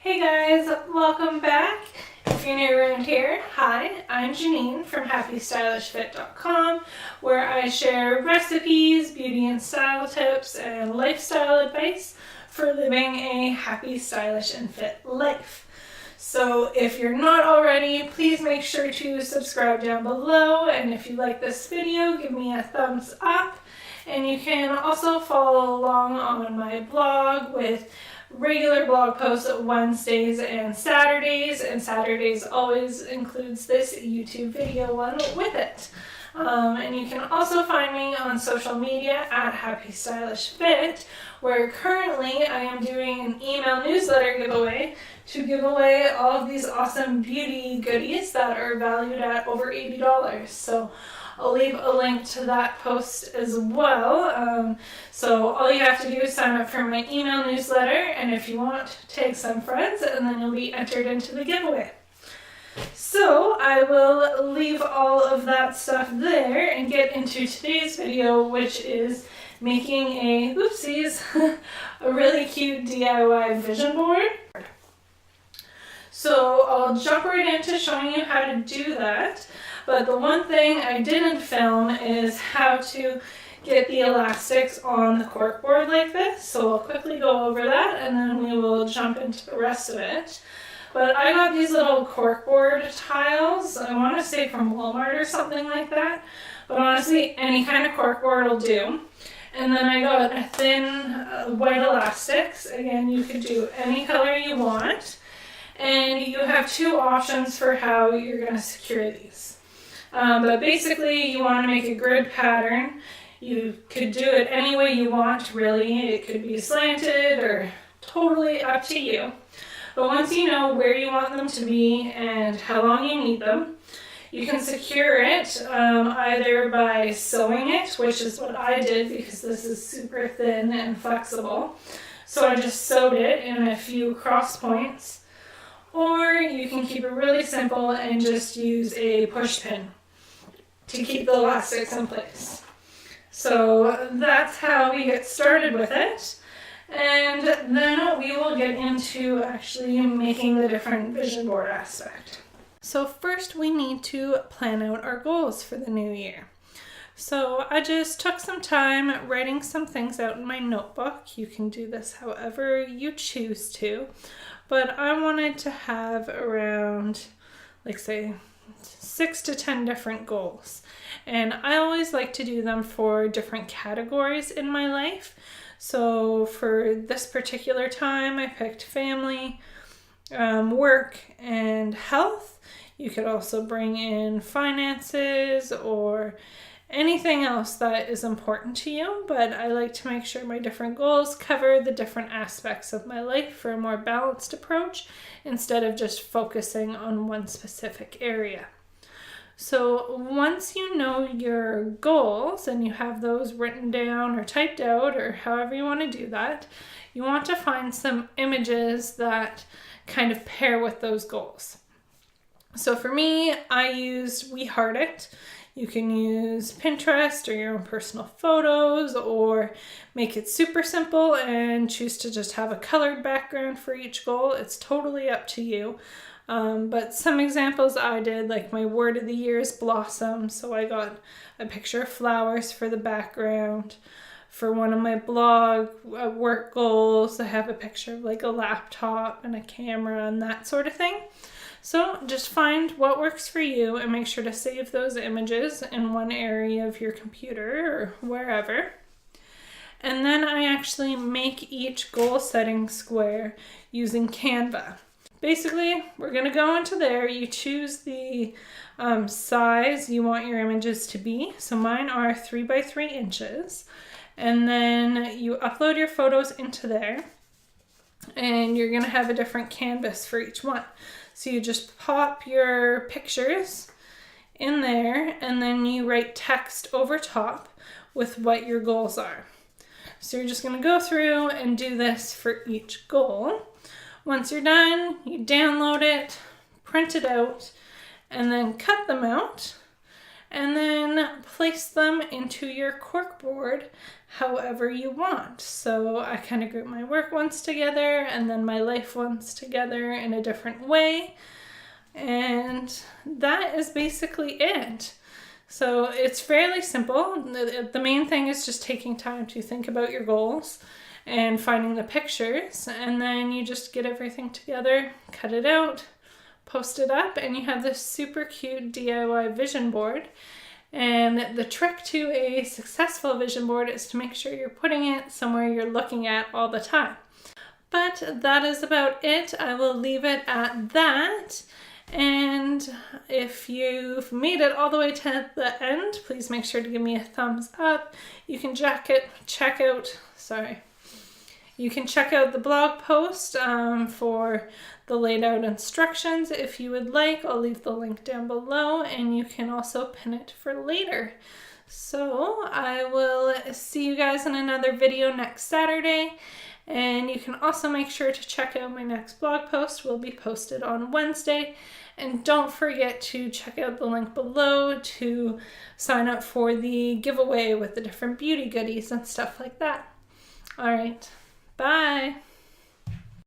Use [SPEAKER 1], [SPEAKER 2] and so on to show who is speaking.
[SPEAKER 1] Hey guys, welcome back. If you're new around here, hi, I'm Janine from happystylishfit.com, where I share recipes, beauty and style tips, and lifestyle advice for living a happy, stylish, and fit life. So if you're not already, please make sure to subscribe down below, and if you like this video, give me a thumbs up. And you can also follow along on my blog with regular blog posts Wednesdays and Saturdays always includes this YouTube video one with it. And you can also find me on social media at Happy Stylish Fit, where currently I am doing an email newsletter giveaway to give away all of these awesome beauty goodies that are valued at over $80. So I'll leave a link to that post as well. So all you have to do is sign up for my email newsletter, and if you want, tag some friends, and then you'll be entered into the giveaway. So I will leave all of that stuff there and get into today's video, which is making a, a really cute DIY vision board. So I'll jump right into showing you how to do that. But the one thing I didn't film is how to get the elastics on the corkboard like this. So I'll quickly go over that and then we will jump into the rest of it. But I got these little corkboard tiles, I want to say from Walmart or something like that. But honestly, any kind of corkboard will do. And then I got thin white elastics. Again, you could do any color you want. And you have two options for how you're going to secure these. But basically you want to make a grid pattern. You could do it any way you want, really. It could be slanted or totally up to you. But once you know where you want them to be and how long you need them, you can secure it either by sewing it, which is what I did because this is super thin and flexible. So I just sewed it in a few cross points. Or you can keep it really simple and just use a push pin to keep the elastics in place. So that's how we get started with it. And then we will get into actually making the different vision board aspect. So first we need to plan out our goals for the new year. So I just took some time writing some things out in my notebook. You can do this however you choose to. But I wanted to have around, like say, 6 to 10 different goals. And I always like to do them for different categories in my life. So for this particular time, I picked family, work, and health. You could also bring in finances or anything else that is important to you, but I like to make sure my different goals cover the different aspects of my life for a more balanced approach instead of just focusing on one specific area. So once you know your goals and you have those written down or typed out or however you want to do that, you want to find some images that kind of pair with those goals. So for me, I used We Heart It. You can use Pinterest or your own personal photos or make it super simple and choose to just have a colored background for each goal. It's totally up to you. But some examples I did, like my word of the year is blossom. So I got a picture of flowers for the background. For one of my blog work goals, I have a picture of like a laptop and a camera and that sort of thing. So just find what works for you and make sure to save those images in one area of your computer or wherever. And then I actually make each goal setting square using Canva. Basically, we're going to go into there. You choose the size you want your images to be. So mine are 3 by 3 inches. And then you upload your photos into there. And you're going to have a different canvas for each one. So you just pop your pictures in there and then you write text over top with what your goals are. So you're just going to go through and do this for each goal. Once you're done, you download it, print it out, and then cut them out. and then place them into your corkboard however you want. So I kind of group my work ones together and then my life ones together in a different way. And that is basically it. So it's fairly simple. The main thing is just taking time to think about your goals and finding the pictures, and then you just get everything together, cut it out, post it up, and you have this super cute DIY vision board. And the trick to a successful vision board is to make sure you're putting it somewhere you're looking at all the time. But that is about it. I will leave it at that. And if you've made it all the way to the end, please make sure to give me a thumbs up. You can check out the blog post for the laid out instructions if you would like. I'll leave the link down below, and you can also pin it for later. So I will see you guys in another video next Saturday. And you can also make sure to check out my next blog post. Will be posted on Wednesday. And don't forget to check out the link below to sign up for the giveaway with the different beauty goodies and stuff like that. All right, bye.